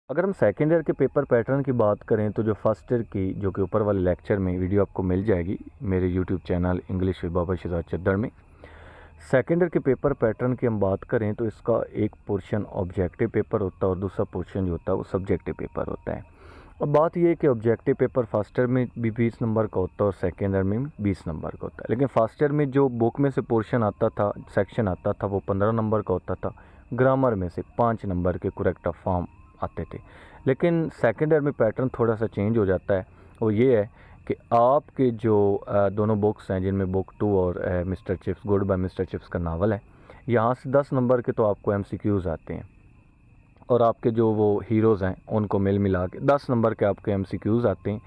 अगर हम second year के पेपर पैटर्न की बात करें तो जो फर्स्ट ईयर की जो कि ऊपर वाले लेक्चर में वीडियो आपको मिल जाएगी मेरे यूट्यूब चैनल इंग्लिश विद बाबा शहजाद चद्दड़ में। सेकेंड ईयर के पेपर पैटर्न की हम बात करें तो इसका एक पोर्शन ऑब्जेक्टिव पेपर होता है और दूसरा पोर्शन जो होता है वो सब्जेक्टिव पेपर होता है। अब बात ये है कि ऑब्जेक्टिव पेपर फर्स्ट ईयर में भी 20 नंबर का होता है और सेकेंड ईयर में भी 20 नंबर का होता है। लेकिन फर्स्ट ईयर में जो बुक में से पोर्शन आता था, सेक्शन आता था, वो 15 नंबर का होता था। ग्रामर में से 5 नंबर के करेक्ट फॉर्म आते थे। लेकिन सेकेंड ईयर में पैटर्न थोड़ा सा चेंज हो जाता है। वो ये है कि आपके जो दोनों बुक्स हैं जिनमें बुक 2 और Mr Chips goodbye Mr Chips का नावल है, यहाँ से 10 नंबर के तो आपको एमसीक्यूज़ आते हैं और आपके जो वो हीरोज़ हैं उनको मिल मिला के 10 नंबर के आपके एमसीक्यूज़ आते हैं।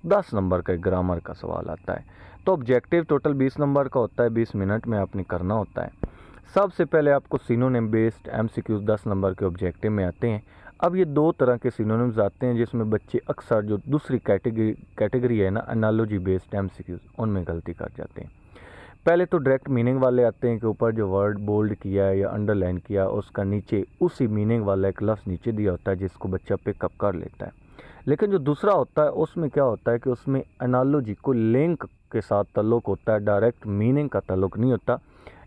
10 नंबर का एक ग्रामर का सवाल आता है। तो ऑब्जेक्टिव टोटल 20 नंबर का होता है, 20 मिनट में आपने करना होता है। सबसे पहले आपको सिनोनिम बेस्ड एमसीक्यूज़ 10 नंबर के ऑब्जेक्टिव में आते हैं। अब ये दो तरह के सिनोनिम्स आते हैं जिसमें बच्चे अक्सर जो दूसरी कैटेगरी है ना, एनालॉजी बेस्ड एमसीक्यूज़, उनमें गलती कर जाते हैं। पहले तो डायरेक्ट मीनिंग वाले आते हैं कि ऊपर जो वर्ड बोल्ड किया है या अंडरलाइन किया उसका नीचे उसी मीनिंग वाला एक लफ्ज़ नीचे दिया होता है जिसको बच्चा पिकअप कर लेता है। लेकिन जो दूसरा होता है उसमें क्या होता है कि उसमें एनालॉजी को लिंक के साथ ताल्लुक़ होता है, डायरेक्ट मीनिंग का ताल्लुक़ नहीं होता।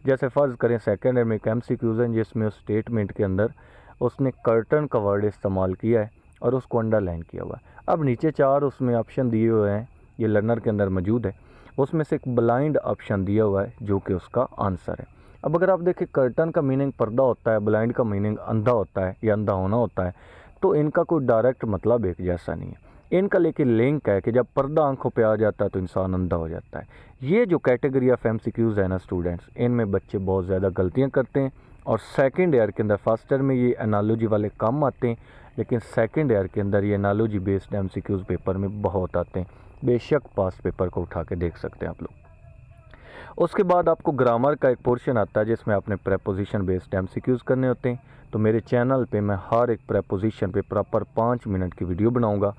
जैसे फ़र्ज़ करें सेकेंड ईयर में एक एमसीक्यूज़ है जिसमें उस स्टेटमेंट के अंदर उसने कर्टन का वर्ड इस्तेमाल किया है और उसको अंडरलाइन किया हुआ है। अब नीचे 4 उसमें ऑप्शन दिए हुए हैं, ये लर्नर के अंदर मौजूद है। उसमें से एक ब्लाइंड ऑप्शन दिया हुआ है जो कि उसका आंसर है। अब अगर आप देखें कर्टन का मीनिंग पर्दा होता है, ब्लाइंड का मीनिंग अंधा होता है या अंधा होना होता है, तो इनका कोई डायरेक्ट मतलब एक जैसा नहीं है। इनका लेकिन लिंक है कि जब पर्दा आंखों पे आ जाता है तो इंसान अंधा हो जाता है। ये जो कैटेगरी ऑफ एमसीक्यूज़ है ना स्टूडेंट्स, इनमें बच्चे बहुत ज़्यादा गलतियाँ करते हैं और सेकेंड ईयर के अंदर फर्स्ट ईयर में ये एनालॉजी वाले कम आते हैं, लेकिन सेकेंड ईयर के अंदर ये एनालॉजी बेस्ड एमसीक्यूज़ पेपर में बहुत आते हैं। बेशक पास पेपर को उठा के देख सकते हैं आप लोग। उसके बाद आपको ग्रामर का एक पोर्शन आता है जिसमें आपने प्रेपोजिशन बेस्ड एमसीक्यूज़ करने होते हैं। तो मेरे चैनल पे मैं हर एक प्रेपोजिशन पे प्रॉपर 5 मिनट की वीडियो बनाऊंगा।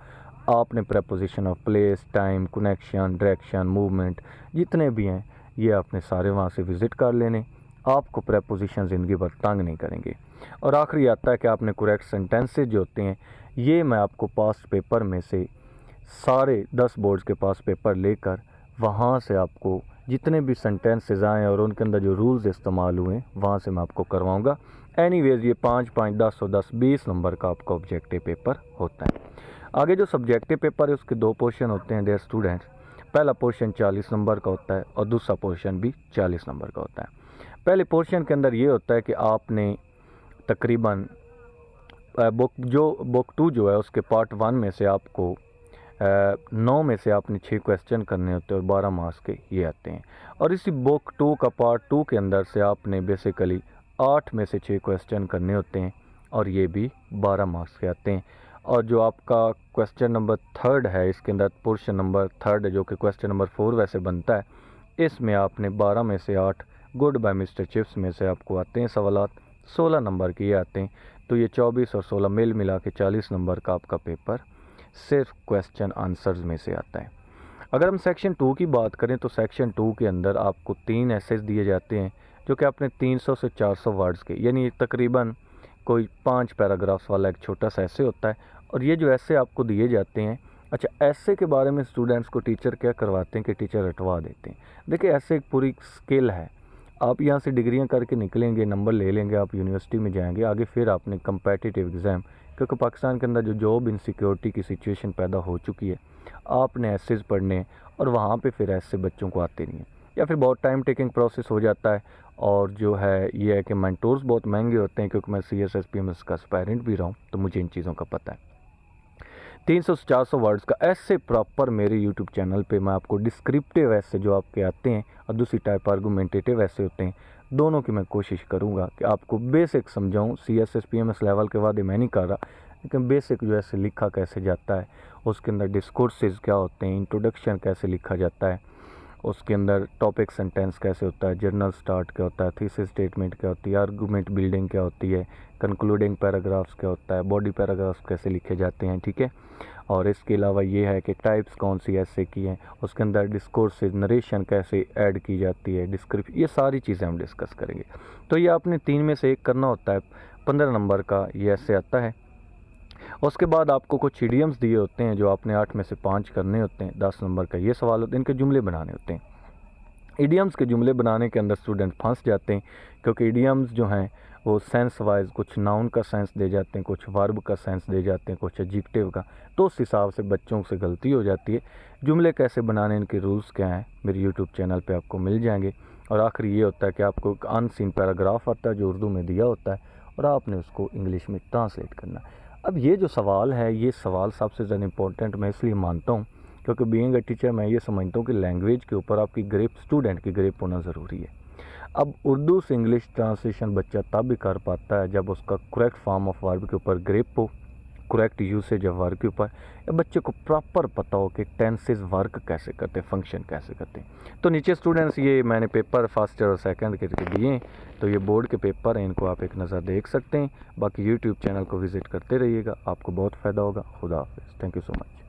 आपने preposition of place, time, connection, direction, movement जितने भी हैं ये आपने सारे वहाँ से विज़िट कर लेने। आपको प्रेपोजिशन ज़िंदगी भर तंग नहीं करेंगे। और आखिरी आता है कि आपने करेक्ट सेंटेंसेज जो होते हैं ये मैं आपको पास्ट पेपर में से सारे 10 बोर्ड्स के पास पेपर लेकर वहाँ से आपको जितने भी सेंटेंसेज आए और उनके अंदर जो रूल्स इस्तेमाल हुए वहाँ से मैं आपको करवाऊँगा। एनीवेज ये 5, 5, 10 और 10, 20 नंबर का आपका ऑब्जेक्टिव पेपर होता है। आगे जो सब्जेक्टिव पेपर है उसके 2 पोर्शन होते हैं डियर स्टूडेंट्स। पहला पोर्शन 40 नंबर का होता है और दूसरा पोर्शन भी 40 नंबर का होता है। पहले पोर्शन के अंदर ये होता है कि आपने तकरीबन बुक 2 जो है उसके पार्ट 1 में से आपको 9 में से आपने 6 क्वेश्चन करने होते हैं और 12 मार्क्स के ये आते हैं। और इसी बुक 2 का पार्ट 2 के अंदर से आपने बेसिकली 8 में से 6 क्वेश्चन करने होते हैं और ये भी 12 मार्क्स के आते हैं। और जो आपका क्वेश्चन नंबर 3 है इसके अंदर पोर्शन नंबर 3 है जो कि क्वेश्चन नंबर 4 वैसे बनता है, इसमें आपने 12 में से 8 गुड बाय मिस्टर चिप्स में से आपको आते हैं सवालात, 16 नंबर के ये आते हैं। तो ये 24 और 16 मिल मिला के 40 नंबर का आपका पेपर सिर्फ क्वेश्चन आंसर्स में से आता है। अगर हम सेक्शन 2 की बात करें तो सेक्शन 2 के अंदर आपको 3 एसेज दिए जाते हैं जो कि आपने 300 से 400 वर्ड्स के, यानी तकरीबन कोई 5 पैराग्राफ्स वाला एक छोटा सा ऐसे होता है। और ये जो ऐसे आपको दिए जाते हैं, अच्छा ऐसे के बारे में स्टूडेंट्स को टीचर क्या करवाते हैं कि टीचर रटवा देते हैं। देखिए ऐसे एक पूरी स्किल है, आप यहाँ से डिग्रियाँ करके निकलेंगे, नंबर ले लेंगे, आप यूनिवर्सिटी में जाएंगे, आगे फिर आपने कम्पेटिटिव एग्ज़ाम, क्योंकि पाकिस्तान के अंदर जो जॉब इनसिक्योरिटी की सिचुएशन पैदा हो चुकी है, आपने एसेज पढ़ने और वहाँ पे फिर ऐसे बच्चों को आते नहीं है या फिर बहुत टाइम टेकिंग प्रोसेस हो जाता है। और जो है ये है कि मेंटोर्स बहुत महंगे होते हैं, क्योंकि मैं CSSPMS का एस्पायरेंट भी रहा हूँ तो मुझे इन चीज़ों का पता है। 300 से 400 वर्ड्स का ऐसे प्रॉपर मेरे यूट्यूब चैनल पे मैं आपको डिस्क्रिप्टिव ऐसे जो आपके आते हैं और दूसरी टाइप आर्गूमेंटेटिव ऐसे होते हैं, दोनों की मैं कोशिश करूँगा कि आपको बेसिक समझाऊँ। CSSPMS लेवल के वादे मैं नहीं कर रहा, लेकिन बेसिक जो ऐसे लिखा कैसे जाता है, उसके अंदर डिस्कोर्सेज क्या होते हैं, इंट्रोडक्शन कैसे लिखा जाता है, उसके अंदर टॉपिक सेंटेंस कैसे होता है, जर्नल स्टार्ट क्या होता है, थीसिस स्टेटमेंट क्या होती है, आर्गूमेंट बिल्डिंग क्या होती है, कंक्लूडिंग पैराग्राफ्स क्या होता है, बॉडी पैराग्राफ्स कैसे लिखे जाते हैं, ठीक है। और इसके अलावा ये है कि टाइप्स कौन सी ऐसे की हैं, उसके अंदर डिस्कोर्सेज नरेशन कैसे ऐड की जाती है, डिस्क्रिप्शन, ये सारी चीज़ें हम डिस्कस करेंगे। तो ये आपने 3 में से एक करना होता है। 15 नंबर का ये ऐसे आता है। उसके बाद आपको कुछ इडियम्स दिए होते हैं जो आपने 8 में से 5 करने होते हैं। 10 नंबर का ये सवाल होता है, इनके जुमले बनाने होते हैं। इडियम्स के जुमले बनाने के अंदर स्टूडेंट फंस जाते हैं, क्योंकि इडियम्स जो हैं वो सेंस वाइज कुछ नाउन का सेंस दे जाते हैं, कुछ वर्ब का सेंस दे जाते हैं, कुछ एडजेक्टिव का, तो उस हिसाब से बच्चों से गलती हो जाती है। जुमले कैसे बनाने, इनके रूल्स क्या हैं, मेरे यूट्यूब चैनल पे आपको मिल जाएंगे। और आखिरी ये होता है कि आपको एक अनसीन पैराग्राफ आता है जो उर्दू में दिया होता है और आपने उसको इंग्लिश में ट्रांसलेट करना। अब ये जो सवाल है, ये सवाल सबसे ज़्यादा इंपॉर्टेंट मैं इसलिए मानता हूँ क्योंकि बीइंग अ टीचर मैं ये समझता हूँ कि लैंग्वेज के ऊपर आपकी ग्रिप, स्टूडेंट की ग्रिप होना ज़रूरी है। अब उर्दू से इंग्लिश ट्रांसलेशन बच्चा तब भी कर पाता है जब उसका करेक्ट फॉर्म ऑफ वर्ब के ऊपर ग्रिप हो, करेक्ट यूसेज ऑफ वर्ब के ऊपर, या बच्चे को प्रॉपर पता हो कि टेंसेस वर्क कैसे करते हैं, फंक्शन कैसे करते हैं। तो नीचे स्टूडेंट्स ये मैंने पेपर फर्स्ट और सेकंड के दिए हैं, तो ये बोर्ड के पेपर हैं, इनको आप एक नज़र देख सकते हैं। बाकी यूट्यूब चैनल को विज़िट करते रहिएगा, आपको बहुत फ़ायदा होगा। खुदा हाफिज़, थैंक यू सो मच।